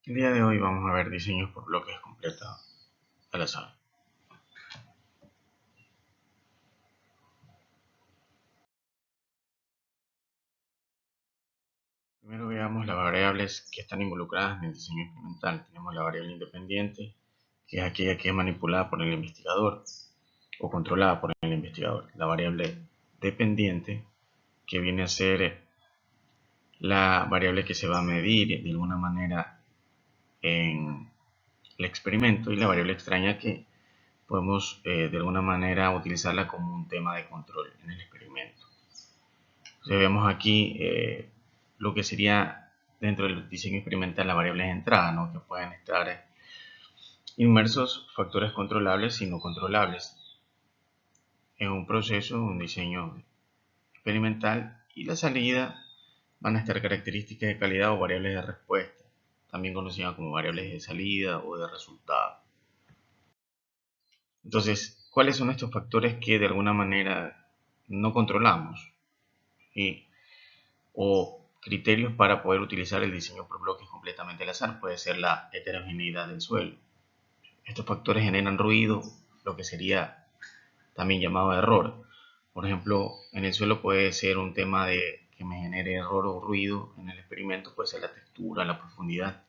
El día de hoy vamos a ver diseños por bloques completos al azar. Primero veamos las variables que están involucradas en el diseño experimental. Tenemos la variable independiente, que es aquella que es manipulada por el investigador o controlada por el investigador. La variable dependiente, que viene a ser la variable que se va a medir de alguna manera en el experimento, y la variable extraña, que podemos de alguna manera utilizarla como un tema de control en el experimento. Entonces vemos aquí lo que sería dentro del diseño experimental las variables de entrada, ¿no? Que pueden estar inmersos factores controlables y no controlables en un proceso, un diseño experimental, y la salida van a estar características de calidad o variables de respuesta, también conocidas como variables de salida o de resultado. Entonces, ¿cuáles son estos factores que de alguna manera no controlamos? O criterios para poder utilizar el diseño por bloques completamente al azar. Puede ser la heterogeneidad del suelo. Estos factores generan ruido, lo que sería también llamado error. Por ejemplo, en el suelo puede ser un tema de que me genere error o ruido en el experimento, puede ser la textura, la profundidad,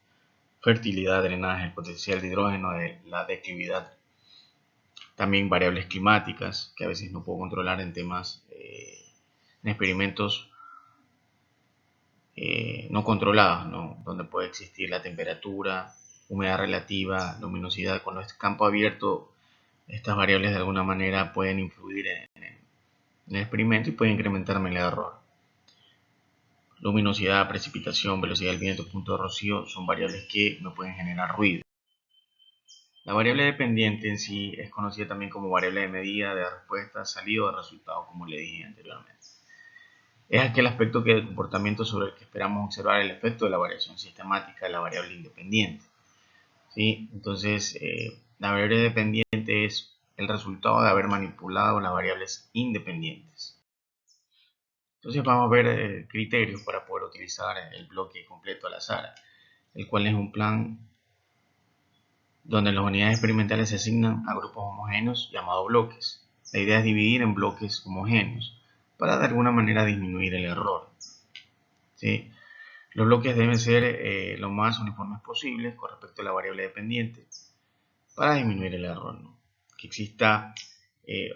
fertilidad, drenaje, el potencial de hidrógeno, la declividad. También variables climáticas que a veces no puedo controlar en temas, en experimentos no controladas, ¿no? Donde puede existir la temperatura, humedad relativa, luminosidad. Cuando es campo abierto, estas variables de alguna manera pueden influir en el experimento y pueden incrementarme el error. Luminosidad, precipitación, velocidad del viento, punto de rocío son variables que me pueden generar ruido. La variable dependiente en sí es conocida también como variable de medida, de respuesta, salida o de resultado, como le dije anteriormente. Es aquel aspecto del comportamiento sobre el que esperamos observar el efecto de la variación sistemática de la variable independiente. ¿Sí? Entonces, la variable dependiente es el resultado de haber manipulado las variables independientes. Entonces vamos a ver criterios para poder utilizar el bloque completo al azar, el cual es un plan donde las unidades experimentales se asignan a grupos homogéneos llamados bloques. La idea es dividir en bloques homogéneos para de alguna manera disminuir el error. ¿Sí? Los bloques deben ser lo más uniformes posibles con respecto a la variable dependiente para disminuir el error, ¿no? Que exista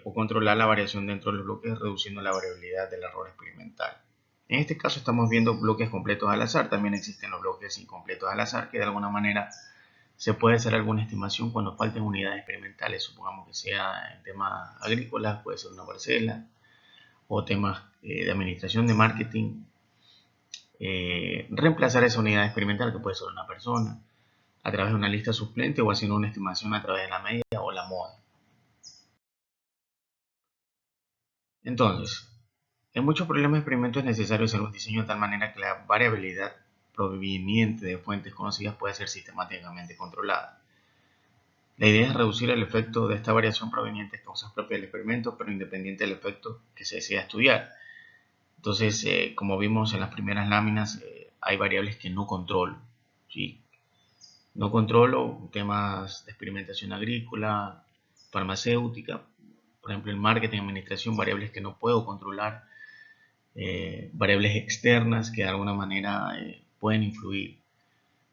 o controlar la variación dentro de los bloques, reduciendo la variabilidad del error experimental. En este caso estamos viendo bloques completos al azar. También existen los bloques incompletos al azar, que de alguna manera se puede hacer alguna estimación cuando falten unidades experimentales. Supongamos que sea en temas agrícolas, puede ser una parcela, o temas de administración, de marketing. Reemplazar esa unidad experimental, que puede ser una persona, a través de una lista suplente o haciendo una estimación a través de la media o la moda. Entonces, en muchos problemas de experimento es necesario hacer un diseño de tal manera que la variabilidad proveniente de fuentes conocidas pueda ser sistemáticamente controlada. La idea es reducir el efecto de esta variación proveniente de causas propias del experimento, pero independiente del efecto que se desea estudiar. Entonces, como vimos en las primeras láminas, hay variables que no controlo, ¿sí? No controlo temas de experimentación agrícola, farmacéutica, por ejemplo, el marketing, administración, variables que no puedo controlar, variables externas que de alguna manera pueden influir,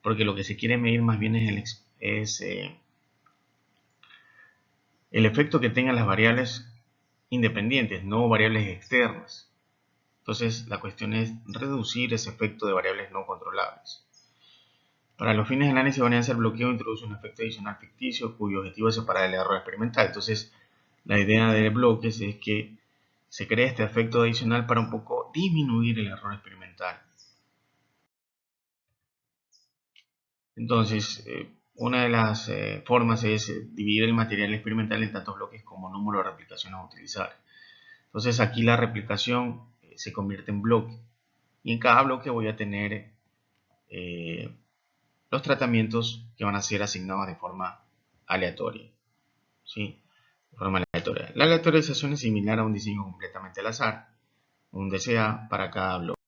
porque lo que se quiere medir más bien es el efecto que tengan las variables independientes, no variables externas. Entonces, la cuestión es reducir ese efecto de variables no controlables. Para los fines del análisis de varianza, el bloqueo introduce un efecto adicional ficticio cuyo objetivo es separar el error experimental. Entonces, la idea de bloques es que se cree este efecto adicional para un poco disminuir el error experimental. Entonces, una de las formas es dividir el material experimental en tantos bloques como número de replicaciones a utilizar. Entonces, aquí la replicación se convierte en bloque. Y en cada bloque voy a tener los tratamientos que van a ser asignados de forma aleatoria. ¿Sí? De forma aleatoria. La aleatorización es similar a un diseño completamente al azar, un DCA para cada bloque.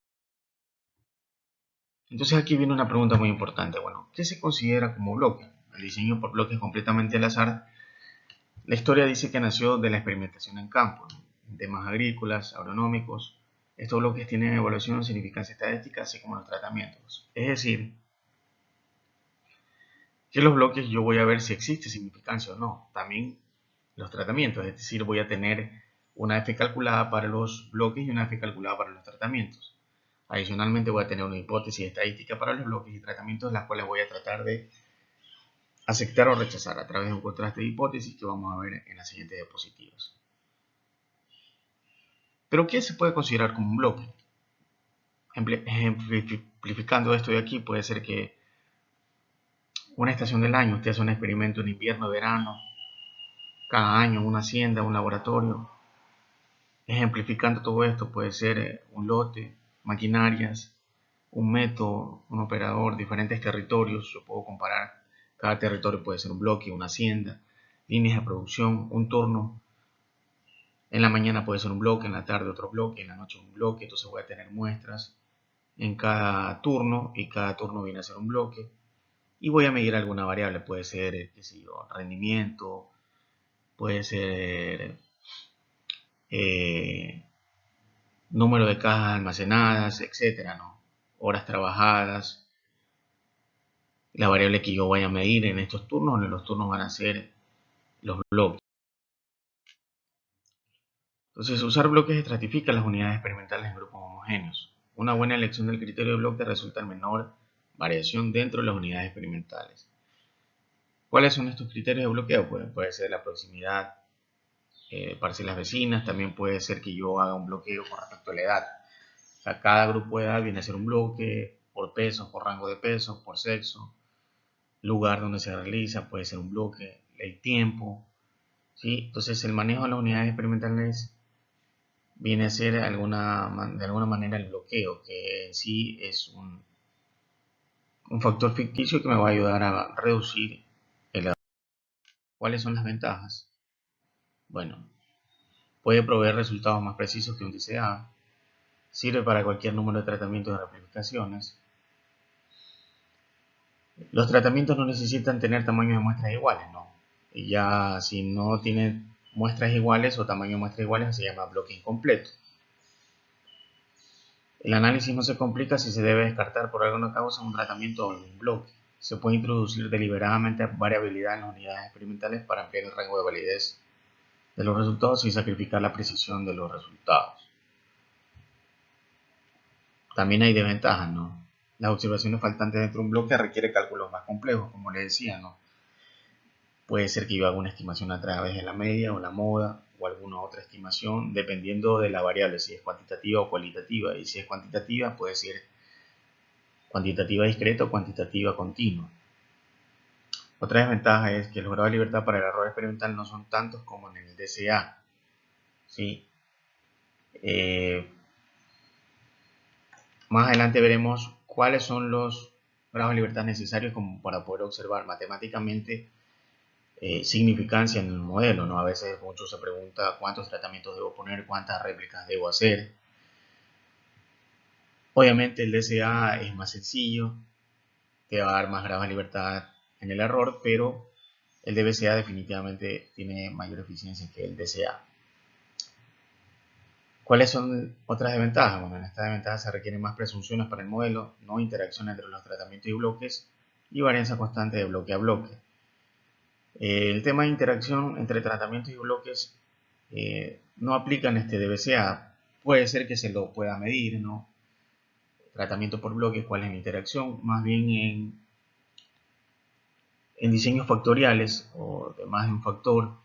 Entonces aquí viene una pregunta muy importante. Bueno, ¿qué se considera como bloque? El diseño por bloques completamente al azar. La historia dice que nació de la experimentación en campo, en temas agrícolas, agronómicos. Estos bloques tienen evaluación, significancia estadística, así como los tratamientos. Es decir, que los bloques yo voy a ver si existe significancia o no. También los tratamientos, es decir, voy a tener una F calculada para los bloques y una F calculada para los tratamientos. Adicionalmente voy a tener una hipótesis estadística para los bloques y tratamientos, las cuales voy a tratar de aceptar o rechazar a través de un contraste de hipótesis que vamos a ver en las siguientes diapositivas. ¿Pero qué se puede considerar como un bloque? Ejemplificando esto de aquí, puede ser que una estación del año, usted hace un experimento en invierno, verano, cada año una hacienda, un laboratorio. Ejemplificando todo esto, puede ser un lote, maquinarias, un método, un operador, diferentes territorios. Yo puedo comparar, cada territorio puede ser un bloque, una hacienda, líneas de producción, un turno. En la mañana puede ser un bloque, en la tarde otro bloque, en la noche un bloque. Entonces voy a tener muestras en cada turno y cada turno viene a ser un bloque. Y voy a medir alguna variable, puede ser, qué sé yo, rendimiento, puede ser eh, número de cajas almacenadas, etcétera, ¿no? Horas trabajadas, la variable que yo vaya a medir en estos turnos, en los turnos van a ser los bloques. Entonces, usar bloques estratifica las unidades experimentales en grupos homogéneos. Una buena elección del criterio de bloque resulta en menor variación dentro de las unidades experimentales. ¿Cuáles son estos criterios de bloqueo? Puede ser la proximidad, parcelas vecinas, también puede ser que yo haga un bloqueo con respecto a la edad. O sea, cada grupo de edad viene a ser un bloque por peso, por rango de peso, por sexo, lugar donde se realiza, puede ser un bloque, el tiempo, ¿sí? Entonces el manejo de las unidades experimentales viene a ser de alguna manera el bloqueo, que en sí es un factor ficticio que me va a ayudar a reducir el error. ¿Cuáles son las ventajas? Bueno, puede proveer resultados más precisos que un DCA, sirve para cualquier número de tratamientos de replicaciones. Los tratamientos no necesitan tener tamaños de muestras iguales, ¿no? Y ya si no tiene muestras iguales o tamaño de muestras iguales se llama bloque incompleto. El análisis no se complica si se debe descartar por alguna causa un tratamiento o un bloque. Se puede introducir deliberadamente variabilidad en las unidades experimentales para ampliar el rango de validez de los resultados y sacrificar la precisión de los resultados. También hay desventajas, ¿no? Las observaciones faltantes dentro de un bloque requieren cálculos más complejos, como les decía, ¿no? Puede ser que yo haga una estimación a través de la media o la moda o alguna otra estimación, dependiendo de la variable, si es cuantitativa o cualitativa. Y si es cuantitativa, puede ser cuantitativa discreta o cuantitativa continua. Otra desventaja es que los grados de libertad para el error experimental no son tantos como en el DCA. ¿Sí? Más adelante veremos cuáles son los grados de libertad necesarios como para poder observar matemáticamente significancia en el modelo, ¿no? A veces muchos se preguntan cuántos tratamientos debo poner, cuántas réplicas debo hacer. Obviamente el DCA es más sencillo, te va a dar más grados de libertad en el error, pero el DBCA definitivamente tiene mayor eficiencia que el DCA. ¿Cuáles son otras desventajas? Bueno, en esta desventaja se requieren más presunciones para el modelo, no interacción entre los tratamientos y bloques y varianza constante de bloque a bloque. El tema de interacción entre tratamientos y bloques no aplica en este DBCA. Puede ser que se lo pueda medir, ¿no? Tratamiento por bloque, cuál es la interacción, más bien en diseños factoriales o de más de un factor,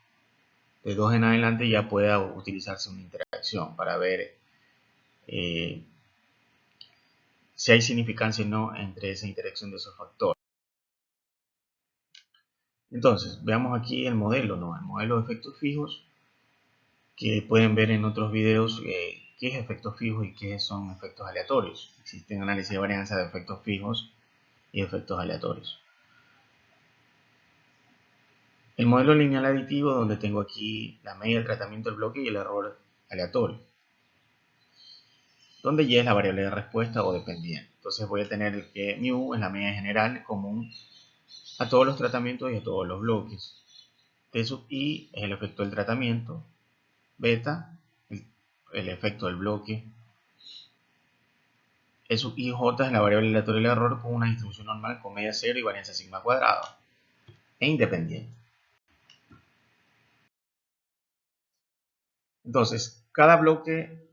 de 2 en adelante ya pueda utilizarse una interacción para ver si hay significancia o no entre esa interacción de esos factores. Entonces, veamos aquí el modelo, ¿no? El modelo de efectos fijos, que pueden ver en otros videos qué es efectos fijos y qué son efectos aleatorios. Existen análisis de varianza de efectos fijos y efectos aleatorios. El modelo lineal aditivo, donde tengo aquí la media del tratamiento del bloque y el error aleatorio, donde y es la variable de respuesta o dependiente. Entonces voy a tener que mu es la media general común a todos los tratamientos y a todos los bloques. T sub i es el efecto del tratamiento, beta, el efecto del bloque. E sub ij es la variable aleatoria del error con una distribución normal con media cero y varianza sigma cuadrado e independiente. Entonces, cada bloque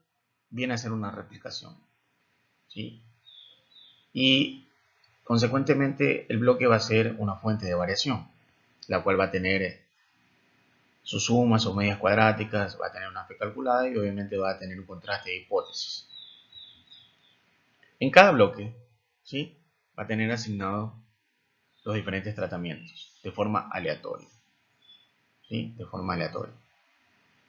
viene a ser una replicación, ¿sí? Y consecuentemente el bloque va a ser una fuente de variación, la cual va a tener sus sumas o medias cuadráticas, va a tener una fe calculada y obviamente va a tener un contraste de hipótesis. En cada bloque, ¿sí?, va a tener asignados los diferentes tratamientos de forma aleatoria, ¿sí?, de forma aleatoria.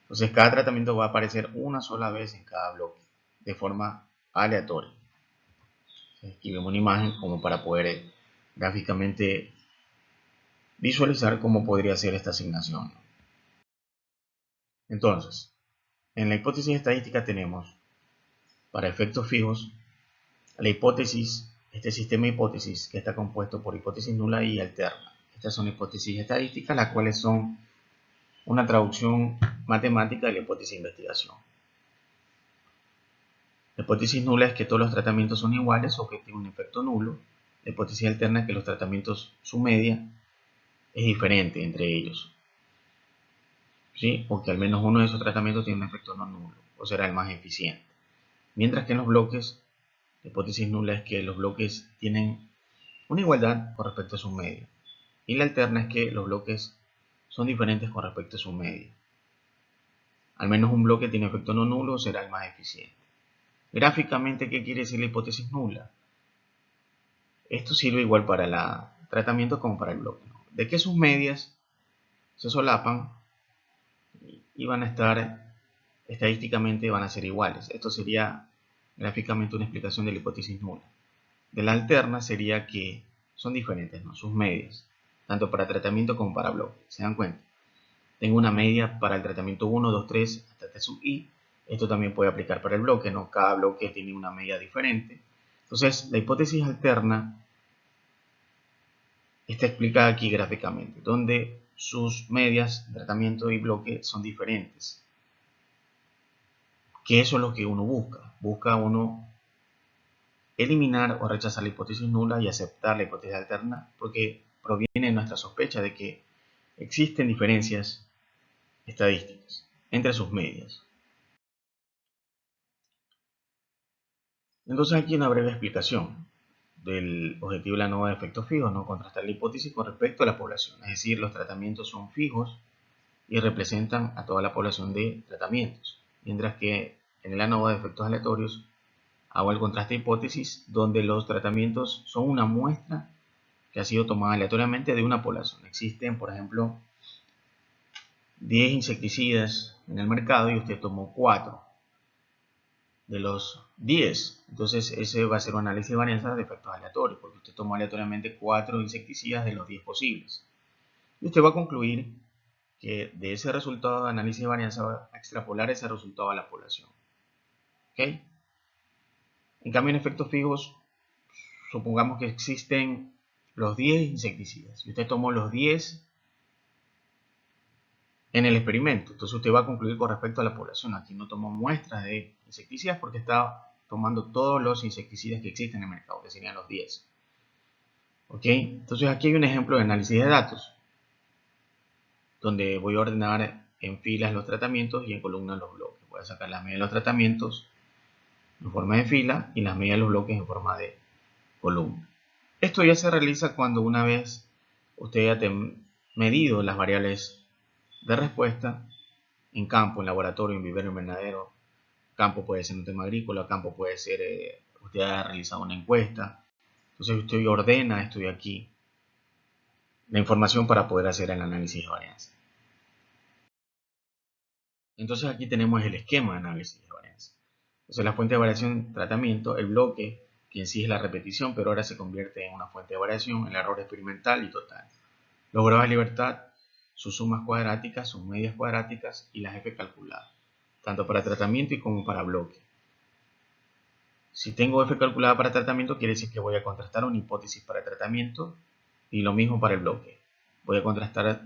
Entonces cada tratamiento va a aparecer una sola vez en cada bloque, de forma aleatoria. Aquí vemos una imagen como para poder gráficamente visualizar cómo podría ser esta asignación. Entonces, en la hipótesis estadística tenemos, para efectos fijos, la hipótesis, este sistema de hipótesis que está compuesto por hipótesis nula y alterna. Estas son hipótesis estadísticas, las cuales son una traducción matemática de la hipótesis de investigación. La hipótesis nula es que todos los tratamientos son iguales o que tienen un efecto nulo. La hipótesis alterna es que los tratamientos, su media, es diferente entre ellos, ¿sí?, porque al menos uno de esos tratamientos tiene un efecto no nulo, o será el más eficiente. Mientras que en los bloques, la hipótesis nula es que los bloques tienen una igualdad con respecto a su media. Y la alterna es que los bloques son diferentes con respecto a su media. Al menos un bloque tiene efecto no nulo, será el más eficiente. Gráficamente, ¿qué quiere decir la hipótesis nula? Esto sirve igual para el tratamiento como para el bloque, ¿no? De que sus medias se solapan y van a estar, estadísticamente van a ser iguales. Esto sería gráficamente una explicación de la hipótesis nula. De la alterna sería que son diferentes, ¿no?, sus medias, tanto para tratamiento como para bloque. ¿Se dan cuenta? Tengo una media para el tratamiento 1, 2, 3 hasta T sub i. Esto también puede aplicar para el bloque, ¿no? Cada bloque tiene una media diferente. Entonces, la hipótesis alterna está explicada aquí gráficamente, donde sus medias, tratamiento y bloque son diferentes. Que eso es lo que uno busca. Busca uno eliminar o rechazar la hipótesis nula y aceptar la hipótesis alterna, porque proviene de nuestra sospecha de que existen diferencias estadísticas entre sus medias. Entonces aquí una breve explicación del objetivo de la ANOVA de efectos fijos, ¿no? Contrastar la hipótesis con respecto a la población, es decir, los tratamientos son fijos y representan a toda la población de tratamientos, mientras que en el ANOVA de efectos aleatorios hago el contraste de hipótesis donde los tratamientos son una muestra que ha sido tomada aleatoriamente de una población. Existen, por ejemplo, 10 insecticidas en el mercado y usted tomó 4 de los 10. Entonces ese va a ser un análisis de varianza de efectos aleatorios, porque usted tomó aleatoriamente 4 insecticidas de los 10 posibles. Y usted va a concluir que de ese resultado de análisis de varianza va a extrapolar ese resultado a la población. ¿Ok? En cambio, en efectos fijos, supongamos que existen los 10 insecticidas y usted tomó los 10 en el experimento. Entonces usted va a concluir con respecto a la población. Aquí no tomó muestras de insecticidas porque está tomando todos los insecticidas que existen en el mercado, que serían los 10. ¿Ok? Entonces aquí hay un ejemplo de análisis de datos, donde voy a ordenar en filas los tratamientos y en columnas los bloques. Voy a sacar las medias de los tratamientos en forma de fila y las medias de los bloques en forma de columna. Esto ya se realiza cuando una vez usted haya medido las variables de respuesta en campo, en laboratorio, en vivero, invernadero. Campo puede ser un tema agrícola, campo puede ser usted ha realizado una encuesta. Entonces usted ordena esto de aquí, la información para poder hacer el análisis de varianza. Entonces aquí tenemos el esquema de análisis de varianza. Entonces la fuente de variación, tratamiento, el bloque, que en sí es la repetición, pero ahora se convierte en una fuente de variación, el error experimental y total. Los grados de libertad, sus sumas cuadráticas, sus medias cuadráticas y las F calculadas, tanto para tratamiento y como para bloque. Si tengo F calculada para tratamiento, quiere decir que voy a contrastar una hipótesis para tratamiento y lo mismo para el bloque. Voy a contrastar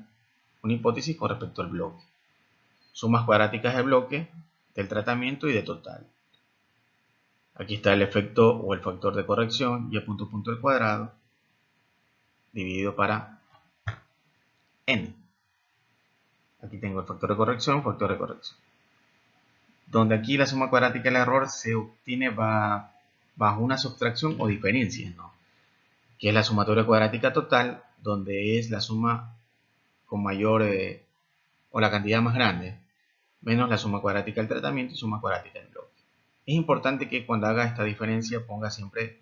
una hipótesis con respecto al bloque. Sumas cuadráticas del bloque, del tratamiento y de total. Aquí está el efecto o el factor de corrección, y punto al cuadrado, dividido para n. Aquí tengo el factor de corrección, donde aquí la suma cuadrática del error se obtiene bajo una subtracción o diferencia, ¿no? Que es la sumatoria cuadrática total, donde es la suma con mayor o la cantidad más grande, menos la suma cuadrática del tratamiento y suma cuadrática del bloque. Es importante que cuando haga esta diferencia ponga siempre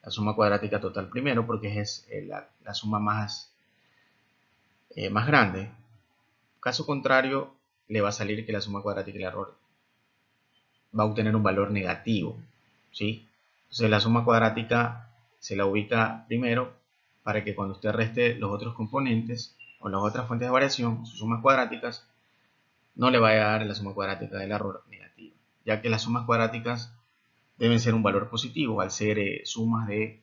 la suma cuadrática total primero, porque es la suma más grande. Caso contrario, le va a salir que la suma cuadrática del error va a obtener un valor negativo, ¿sí? Entonces la suma cuadrática se la ubica primero para que cuando usted reste los otros componentes o las otras fuentes de variación, sus sumas cuadráticas, no le vaya a dar la suma cuadrática del error negativa, ya que las sumas cuadráticas deben ser un valor positivo al ser sumas de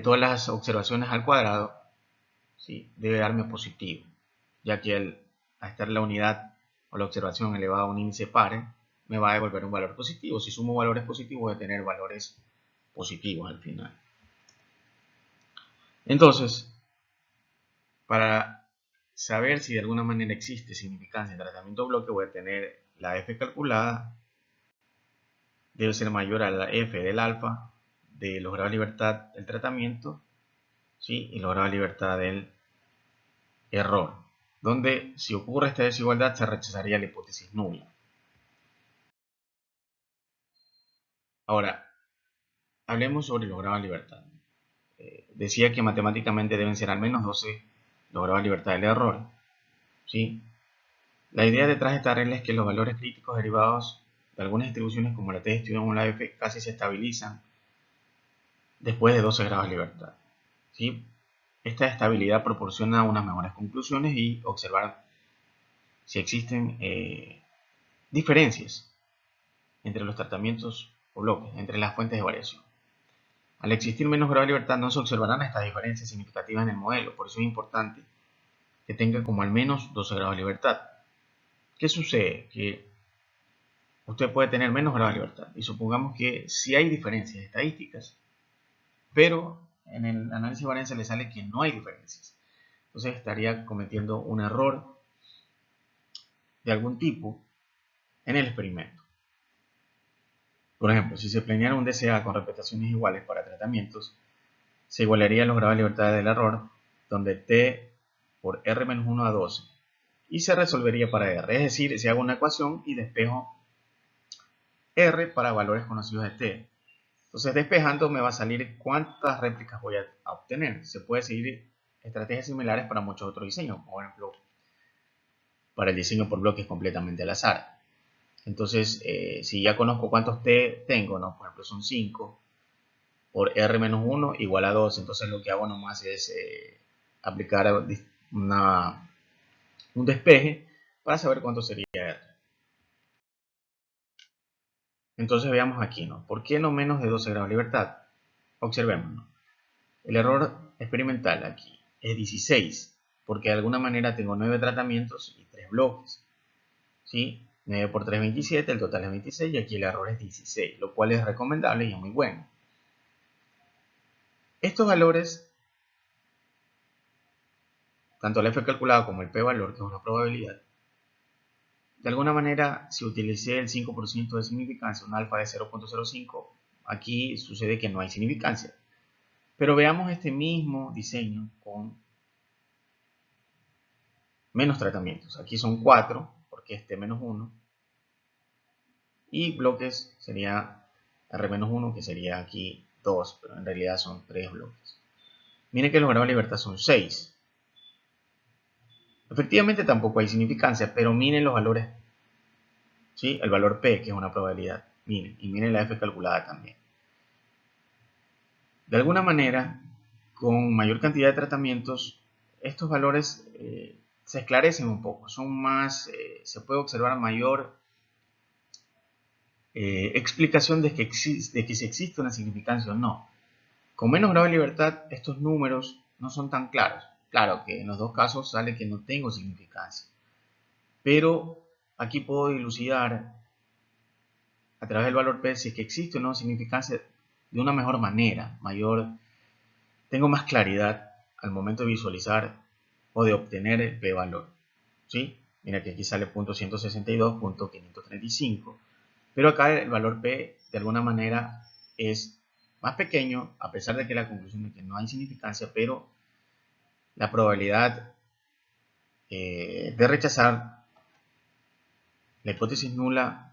todas las observaciones al cuadrado, ¿sí? Debe darme positivo, ya que al estar la unidad o la observación elevada a un índice par, me va a devolver un valor positivo. Si sumo valores positivos, voy a tener valores positivos al final. Entonces, para saber si de alguna manera existe significancia en tratamiento bloque, voy a tener la f calculada, debe ser mayor a la f del alfa de los grados de libertad del tratamiento, ¿sí? Y los grados de libertad del error, donde si ocurre esta desigualdad se rechazaría la hipótesis nula. Ahora, hablemos sobre los grados de libertad. Decía que matemáticamente deben ser al menos 12 los grados de libertad del error, ¿sí? La idea detrás de esta regla es que los valores críticos derivados de algunas distribuciones como la t de estudiante o la f casi se estabilizan después de 12 grados de libertad, ¿sí? Esta estabilidad proporciona unas mejores conclusiones y observar si existen diferencias entre los tratamientos o bloques, entre las fuentes de variación. Al existir menos grado de libertad no se observarán estas diferencias significativas en el modelo, por eso es importante que tenga como al menos 12 grados de libertad. ¿Qué sucede? Que usted puede tener menos grado de libertad y supongamos que sí hay diferencias estadísticas, pero en el análisis de varianza le sale que no hay diferencias. Entonces estaría cometiendo un error de algún tipo en el experimento. Por ejemplo, si se planeara un DCA con repeticiones iguales para tratamientos, se igualarían los grados de libertad del error, donde t por r-1 a 12, y se resolvería para r, es decir, se haga una ecuación y despejo r para valores conocidos de t. Entonces despejando me va a salir cuántas réplicas voy a obtener. Se puede seguir estrategias similares para muchos otros diseños, por ejemplo, para el diseño por bloques completamente al azar. Entonces, si ya conozco cuántos t tengo, ¿no? Por ejemplo, son 5 por r-1 igual a 2. Entonces lo que hago nomás es aplicar un despeje para saber cuánto sería r. Entonces veamos aquí, ¿no? ¿Por qué no menos de 12 grados de libertad? Observemos, ¿no? El error experimental aquí es 16, porque de alguna manera tengo 9 tratamientos y 3 bloques, ¿sí? 9 por 3, 27, el total es 26 y aquí el error es 16, lo cual es recomendable y es muy bueno. Estos valores, tanto el f calculado como el p-valor, que es una probabilidad, de alguna manera, si utilicé el 5% de significancia, un alfa de 0.05, aquí sucede que no hay significancia. Pero veamos este mismo diseño con menos tratamientos. Aquí son 4, porque este menos 1. Y bloques sería R-1, que sería aquí 2, pero en realidad son 3 bloques. Miren que los grados de libertad son 6. Efectivamente tampoco hay significancia, pero miren los valores, ¿sí? El valor P, que es una probabilidad. Miren, y miren la F calculada también. De alguna manera, con mayor cantidad de tratamientos, estos valores se esclarecen un poco, son más, se puede observar mayor explicación de que si existe una significancia o no. Con menos grado de libertad, estos números no son tan claros. Claro que en los dos casos sale que no tengo significancia. Pero aquí puedo dilucidar a través del valor P si es que existe o no significancia de una mejor manera, tengo más claridad al momento de visualizar o de obtener el p-valor. ¿Sí? Mira que aquí sale .162.535, pero acá el valor p de alguna manera es más pequeño, a pesar de que la conclusión es que no hay significancia, pero la probabilidad de rechazar la hipótesis nula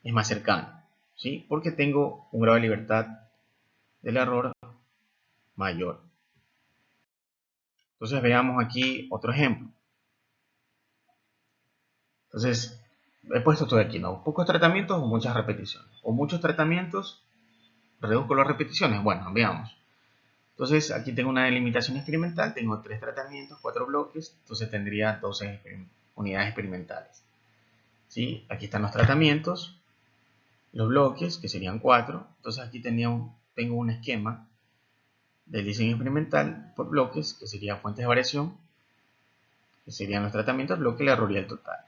es más cercana, ¿sí? Porque tengo un grado de libertad del error mayor. Entonces veamos aquí otro ejemplo. Entonces, he puesto todo aquí, ¿no? Pocos tratamientos o muchas repeticiones. O muchos tratamientos, reduzco las repeticiones. Bueno, veamos. Entonces, aquí tengo una delimitación experimental, tengo 3 tratamientos, 4 bloques, entonces tendría 12 unidades experimentales. ¿Sí? Aquí están los tratamientos, los bloques, que serían 4. Entonces, aquí tengo un esquema del diseño experimental por bloques, que sería fuentes de variación, que serían los tratamientos, bloque, el error y el total.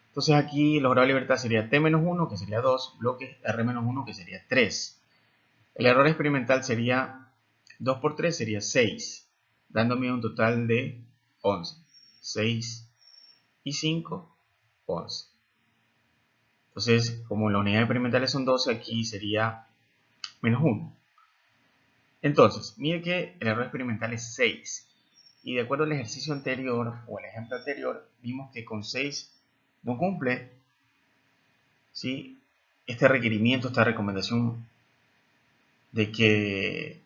Entonces aquí los grados de libertad sería T-1, que sería 2, bloques R-1, que sería 3. El error experimental sería 2 por 3, sería 6, dándome un total de 11. 6 y 5, 11. Entonces, como las unidades experimentales son 12, aquí sería menos 1. Entonces, mire que el error experimental es 6. Y de acuerdo al ejercicio anterior o el ejemplo anterior, vimos que con 6 no cumple, ¿sí?, este requerimiento, esta recomendación de que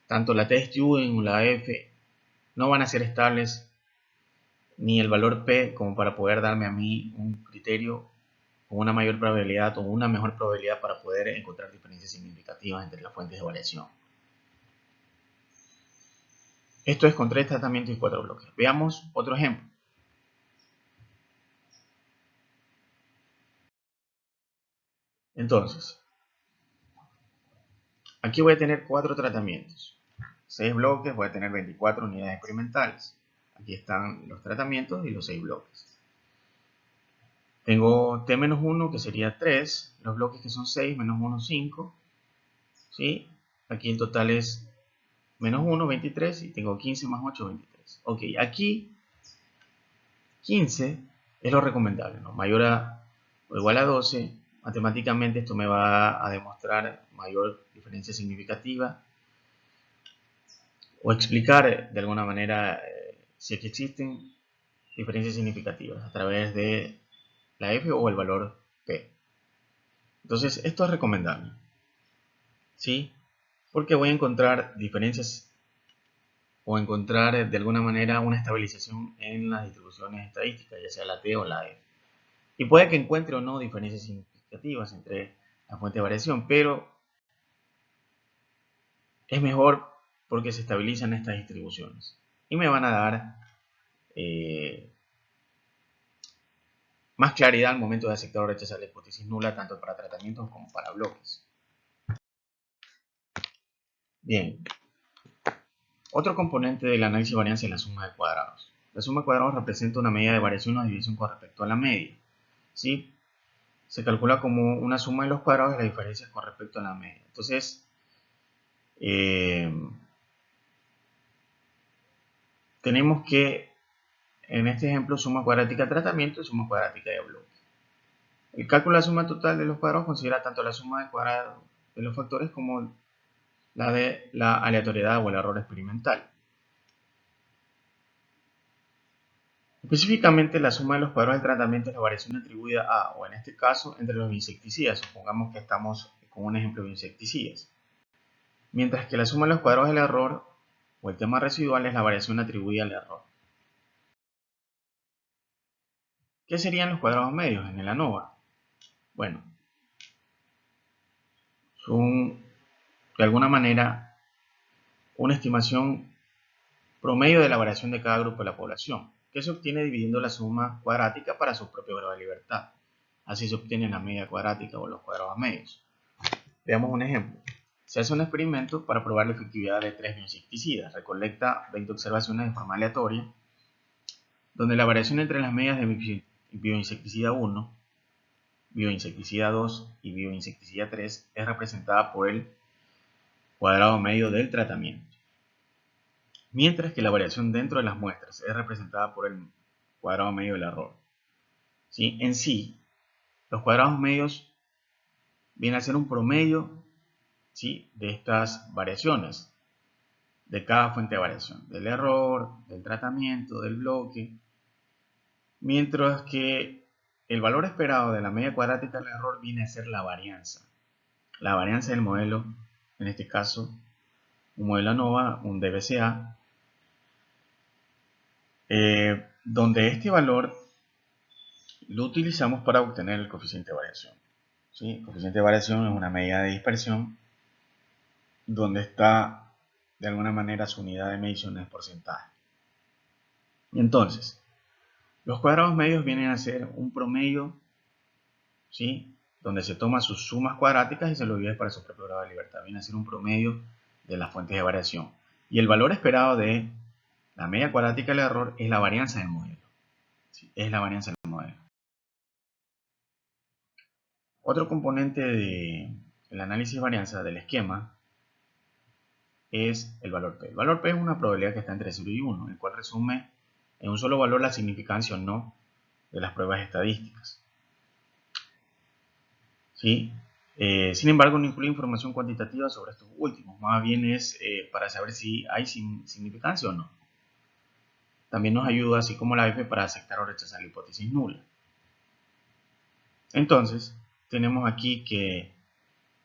tanto la t-student o la f no van a ser estables, ni el valor p como para poder darme a mí un criterio con una mayor probabilidad o una mejor probabilidad para poder encontrar diferencias significativas entre las fuentes de variación. Esto es con 3 tratamientos y 4 bloques. Veamos otro ejemplo. Entonces, aquí voy a tener 4 tratamientos, 6 bloques, voy a tener 24 unidades experimentales. Aquí están los tratamientos y los 6 bloques. Tengo T-1, que sería 3, los bloques que son 6, menos 1, 5. ¿Sí? Aquí el total es menos 1, 23, y tengo 15 más 8, 23. Ok, aquí 15 es lo recomendable, ¿no? Mayor a o igual a 12, matemáticamente esto me va a demostrar mayor diferencia significativa o explicar de alguna manera si es que existen diferencias significativas a través de la f o el valor p. Entonces, esto es recomendable, ¿sí? Porque voy a encontrar diferencias o encontrar de alguna manera una estabilización en las distribuciones estadísticas, ya sea la t o la f. Y puede que encuentre o no diferencias significativas entre la fuente de variación, pero es mejor porque se estabilizan estas distribuciones y me van a dar más claridad al momento de aceptar o rechazar la hipótesis nula, tanto para tratamientos como para bloques. Bien, otro componente del análisis de varianza es la suma de cuadrados. La suma de cuadrados representa una medida de variación o división con respecto a la media. ¿Sí? Se calcula como una suma de los cuadrados de las diferencias con respecto a la media. Entonces, tenemos que, en este ejemplo, suma cuadrática de tratamiento y suma cuadrática de bloque. El cálculo de la suma total de los cuadrados considera tanto la suma de cuadrados de los factores como la de la aleatoriedad o el error experimental. Específicamente, la suma de los cuadrados del tratamiento es la variación atribuida a, o en este caso, entre los insecticidas. Supongamos que estamos con un ejemplo de insecticidas. Mientras que la suma de los cuadrados del error o el tema residual es la variación atribuida al error. ¿Qué serían los cuadrados medios en el ANOVA? Bueno, son de alguna manera una estimación promedio de la variación de cada grupo de la población, que se obtiene dividiendo la suma cuadrática para su propio grado de libertad. Así se obtiene la media cuadrática o los cuadrados medios. Veamos un ejemplo. Se hace un experimento para probar la efectividad de 3 bioinsecticidas. Recolecta 20 observaciones de forma aleatoria, donde la variación entre las medias de bioinsecticida 1, bioinsecticida 2 y bioinsecticida 3 es representada por el cuadrado medio del tratamiento, mientras que la variación dentro de las muestras es representada por el cuadrado medio del error. ¿Sí? En sí, los cuadrados medios vienen a ser un promedio, ¿sí?, de estas variaciones, de cada fuente de variación, del error, del tratamiento, del bloque, mientras que el valor esperado de la media cuadrática del error viene a ser la varianza del modelo, en este caso un modelo ANOVA, un DBCA, donde este valor lo utilizamos para obtener el coeficiente de variación. ¿Sí? El coeficiente de variación es una medida de dispersión donde está de alguna manera su unidad de medición es porcentaje. Entonces, los cuadrados medios vienen a ser un promedio, ¿sí?, donde se toma sus sumas cuadráticas y se lo divide para su propio grado de libertad. Viene a ser un promedio de las fuentes de variación. Y el valor esperado de la media cuadrática del error es la varianza del modelo. ¿Sí? Es la varianza del modelo. Otro componente del análisis de varianza del esquema es el valor P. El valor P es una probabilidad que está entre 0 y 1, el cual resume en un solo valor la significancia o no de las pruebas estadísticas. ¿Sí? Sin embargo, no incluye información cuantitativa sobre estos últimos, más bien es para saber si hay significancia o no. También nos ayuda, así como la F, para aceptar o rechazar la hipótesis nula. Entonces, tenemos aquí que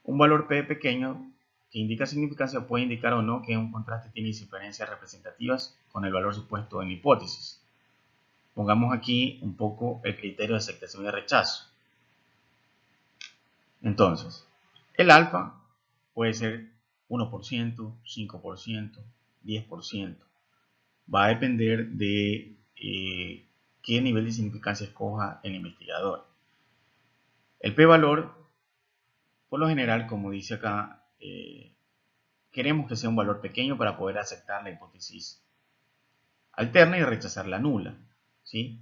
un valor P pequeño que indica significancia puede indicar o no que un contraste tiene diferencias representativas con el valor supuesto en la hipótesis. Pongamos aquí un poco el criterio de aceptación y rechazo. Entonces, el alfa puede ser 1%, 5%, 10%. Va a depender de qué nivel de significancia escoja el investigador. El p-valor, por lo general, como dice acá, queremos que sea un valor pequeño para poder aceptar la hipótesis alterna y rechazar la nula. ¿Sí?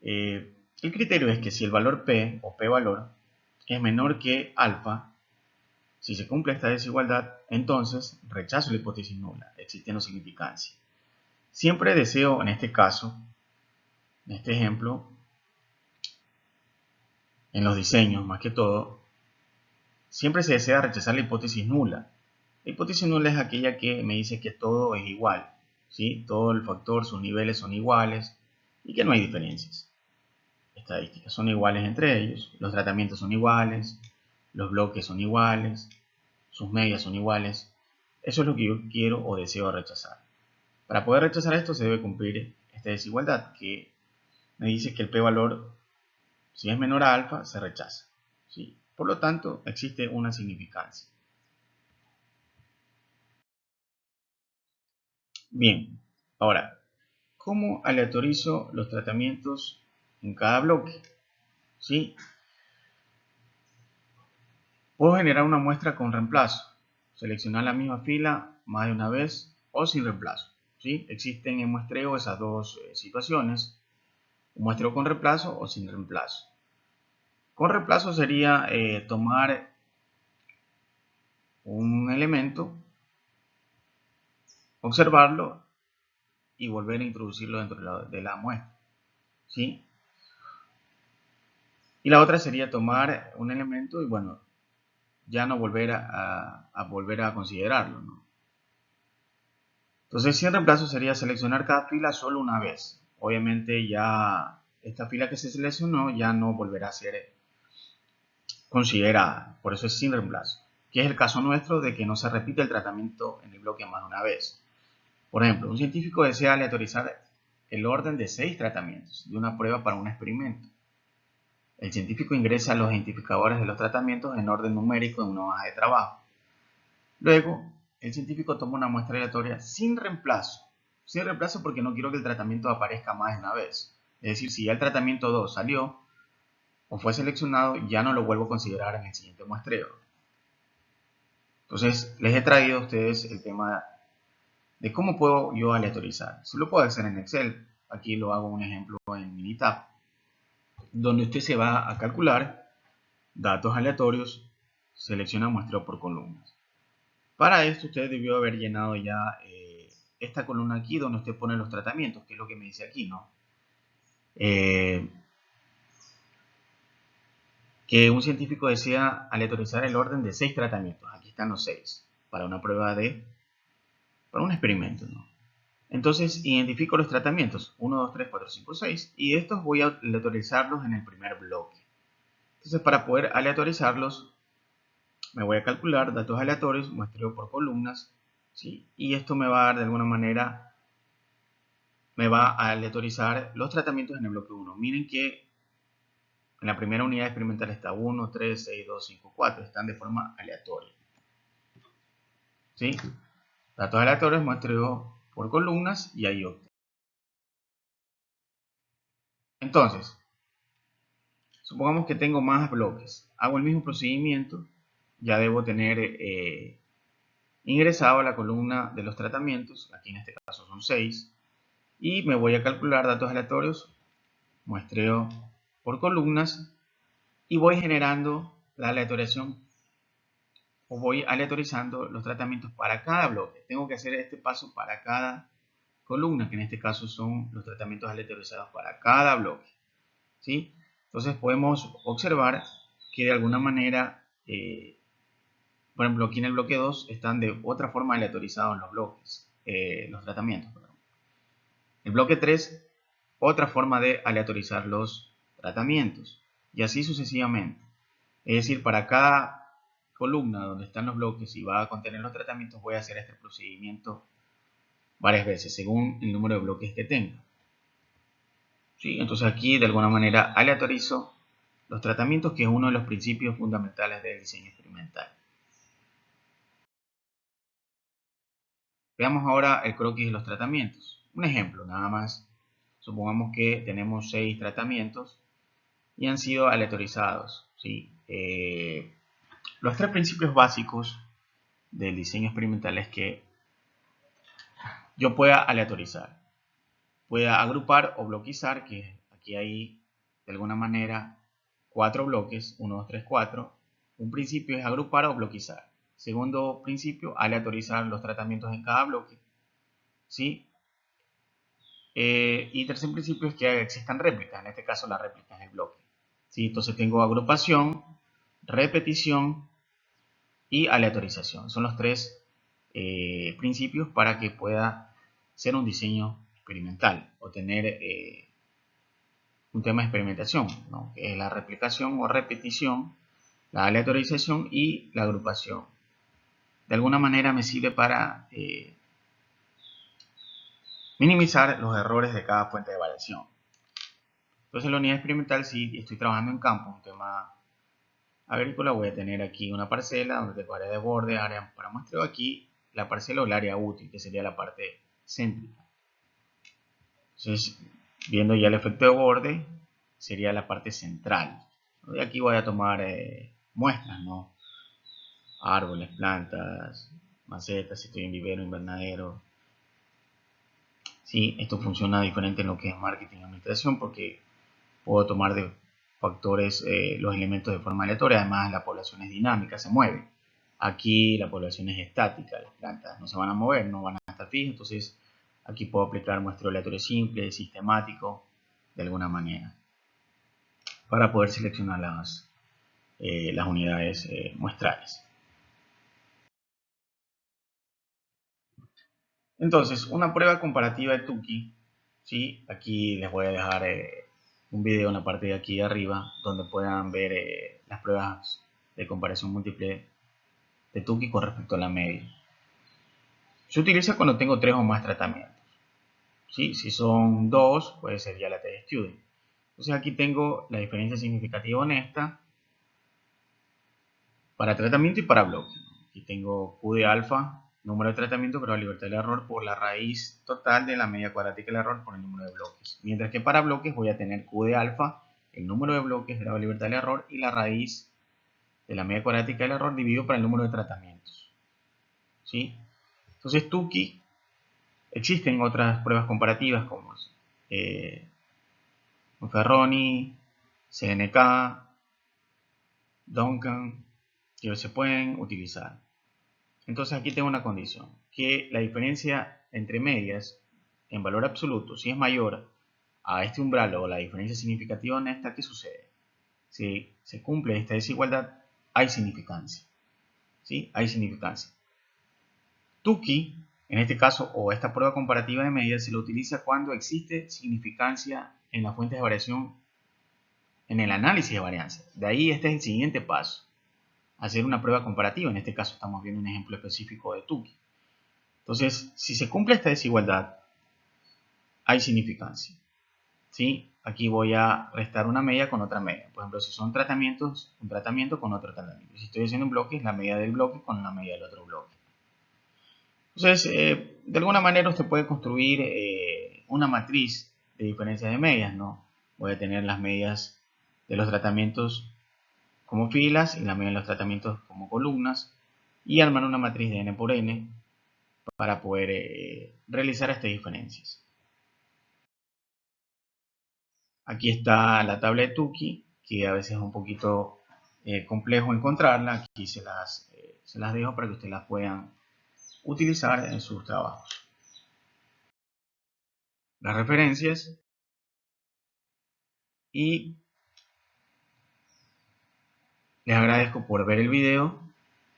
El criterio es que si el valor p o p-valor es menor que alfa, si se cumple esta desigualdad, entonces rechazo la hipótesis nula, existiendo significancia. Siempre deseo, en este caso, en este ejemplo, en los diseños más que todo, siempre se desea rechazar la hipótesis nula. La hipótesis nula es aquella que me dice que todo es igual, ¿sí? Todo el factor, sus niveles son iguales y que no hay diferencias estadísticas. Son iguales entre ellos, los tratamientos son iguales, los bloques son iguales, sus medias son iguales. Eso es lo que yo quiero o deseo rechazar. Para poder rechazar esto se debe cumplir esta desigualdad que me dice que el p-valor, si es menor a alfa, se rechaza. ¿Sí? Por lo tanto, existe una significancia. Bien, ahora, ¿cómo aleatorizo los tratamientos en cada bloque? ¿Sí? Puedo generar una muestra con reemplazo, seleccionar la misma fila más de una vez o sin reemplazo. ¿Sí? Existen en muestreo esas dos situaciones, un muestreo con reemplazo o sin reemplazo. Con reemplazo sería tomar un elemento, observarlo y volver a introducirlo dentro de la muestra. ¿Sí? Y la otra sería tomar un elemento y bueno, ya no volver volver a considerarlo, ¿no? Entonces, sin reemplazo sería seleccionar cada fila solo una vez. Obviamente ya esta fila que se seleccionó ya no volverá a ser considerada. Por eso es sin reemplazo. Que es el caso nuestro de que no se repite el tratamiento en el bloque más de una vez. Por ejemplo, un científico desea aleatorizar el orden de 6 tratamientos de una prueba para un experimento. El científico ingresa los identificadores de los tratamientos en orden numérico en una hoja de trabajo. Luego, el científico toma una muestra aleatoria sin reemplazo. Sin reemplazo porque no quiero que el tratamiento aparezca más de una vez. Es decir, si ya el tratamiento 2 salió, o fue seleccionado, ya no lo vuelvo a considerar en el siguiente muestreo. Entonces, les he traído a ustedes el tema de cómo puedo yo aleatorizar. Si lo puedo hacer en Excel, aquí lo hago un ejemplo en Minitab, donde usted se va a calcular datos aleatorios, selecciona muestreo por columnas. Para esto usted debió haber llenado ya esta columna aquí donde usted pone los tratamientos, que es lo que me dice aquí, ¿no? Que un científico desea aleatorizar el orden de 6 tratamientos. Aquí están los 6 para una prueba para un experimento, ¿no? Entonces identifico los tratamientos 1, 2, 3, 4, 5, 6 y de estos voy a aleatorizarlos en el primer bloque. Entonces para poder aleatorizarlos me voy a calcular datos aleatorios, muestreo por columnas, ¿sí? Y esto me va a dar de alguna manera, me va a aleatorizar los tratamientos en el bloque 1. Miren que en la primera unidad experimental está 1, 3, 6, 2, 5, 4. Están de forma aleatoria. ¿Sí? Datos aleatorios, muestreo por columnas y ahí obtengo. Entonces, supongamos que tengo más bloques. Hago el mismo procedimiento. Ya debo tener ingresado a la columna de los tratamientos. Aquí en este caso son 6. Y me voy a calcular datos aleatorios. Muestreo por columnas. Y voy generando la aleatorización o voy aleatorizando los tratamientos para cada bloque. Tengo que hacer este paso para cada columna, que en este caso son los tratamientos aleatorizados para cada bloque. ¿Sí? Entonces podemos observar que de alguna manera, por ejemplo, aquí en el bloque 2 están de otra forma aleatorizados los bloques, los tratamientos. Perdón. El bloque 3, otra forma de aleatorizar los tratamientos. Y así sucesivamente. Es decir, para cada columna donde están los bloques y va a contener los tratamientos, voy a hacer este procedimiento varias veces según el número de bloques que tenga. ¿Sí? Entonces aquí de alguna manera aleatorizo los tratamientos, que es uno de los principios fundamentales del diseño experimental. Veamos ahora el croquis de los tratamientos. Un ejemplo nada más. Supongamos que tenemos 6 tratamientos y han sido aleatorizados. ¿Sí? Los 3 principios básicos del diseño experimental es que yo pueda aleatorizar, pueda agrupar o bloquizar, que aquí hay de alguna manera 4 bloques, 1, 2, 3, 4. Un principio es agrupar o bloquizar. Segundo principio, aleatorizar los tratamientos en cada bloque. ¿Sí? Y tercer principio es que existan réplicas, en este caso la réplica es el bloque. ¿Sí? Entonces tengo agrupación, repetición y aleatorización. Son los 3 principios para que pueda ser un diseño experimental o tener un tema de experimentación, ¿no? Que es la replicación o repetición, la aleatorización y la agrupación. De alguna manera me sirve para minimizar los errores de cada fuente de variación. Entonces en la unidad experimental, si estoy trabajando en campo, un tema agrícola, voy a tener aquí una parcela donde tengo área de borde, área para muestreo, aquí la parcela o el área útil, que sería la parte céntrica. Entonces, viendo ya el efecto de borde, sería la parte central. De aquí voy a tomar muestras, ¿no? Árboles, plantas, macetas, si estoy en vivero, invernadero. Sí, esto funciona diferente en lo que es marketing y administración porque puedo tomar de factores los elementos de forma aleatoria. Además, la población es dinámica, se mueve. Aquí la población es estática, las plantas no se van a mover, no van a estar fijas. Entonces, aquí puedo aplicar muestreo aleatorio simple, sistemático, de alguna manera, para poder seleccionar las unidades muestrales. Entonces, una prueba comparativa de Tukey, ¿sí? Aquí les voy a dejar un video en la parte de aquí de arriba donde puedan ver las pruebas de comparación múltiple de Tukey con respecto a la media. Se utiliza cuando tengo 3 o más tratamientos. ¿Sí? Si son 2, puede ser ya la T-Student. Entonces aquí tengo la diferencia significativa honesta para tratamiento y para bloque. Aquí tengo Q de alfa, número de tratamiento, pero la libertad del error por la raíz total de la media cuadrática del error por el número de bloques. Mientras que para bloques voy a tener Q de alfa, el número de bloques de la libertad del error y la raíz de la media cuadrática del error dividido por el número de tratamientos. ¿Sí? Entonces, Tukey, existen otras pruebas comparativas como Ferroni, CNK, Duncan, que se pueden utilizar. Entonces aquí tengo una condición, que la diferencia entre medias en valor absoluto, si es mayor a este umbral o la diferencia significativa honesta, ¿qué sucede? Si se cumple esta desigualdad, hay significancia. ¿Sí? Hay significancia. Tukey, en este caso, o esta prueba comparativa de medias, se lo utiliza cuando existe significancia en las fuentes de variación en el análisis de varianza. De ahí este es el siguiente paso, hacer una prueba comparativa. En este caso estamos viendo un ejemplo específico de Tukey. Entonces, si se cumple esta desigualdad, hay significancia. ¿Sí? Aquí voy a restar una media con otra media. Por ejemplo, si son tratamientos, un tratamiento con otro tratamiento. Si estoy haciendo un bloque, es la media del bloque con la media del otro bloque. Entonces, de alguna manera usted puede construir una matriz de diferencias de medias, ¿no? Voy a tener las medias de los tratamientos como filas y la media de los tratamientos como columnas y armar una matriz de n por n para poder realizar estas diferencias. Aquí está la tabla de Tukey, que a veces es un poquito complejo encontrarla. Aquí se las dejo para que ustedes las puedan utilizar en sus trabajos. Las referencias y les agradezco por ver el video.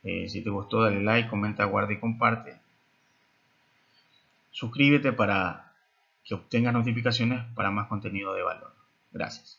Si te gustó, dale like, comenta, guarda y comparte. Suscríbete para que obtengas notificaciones para más contenido de valor. Gracias.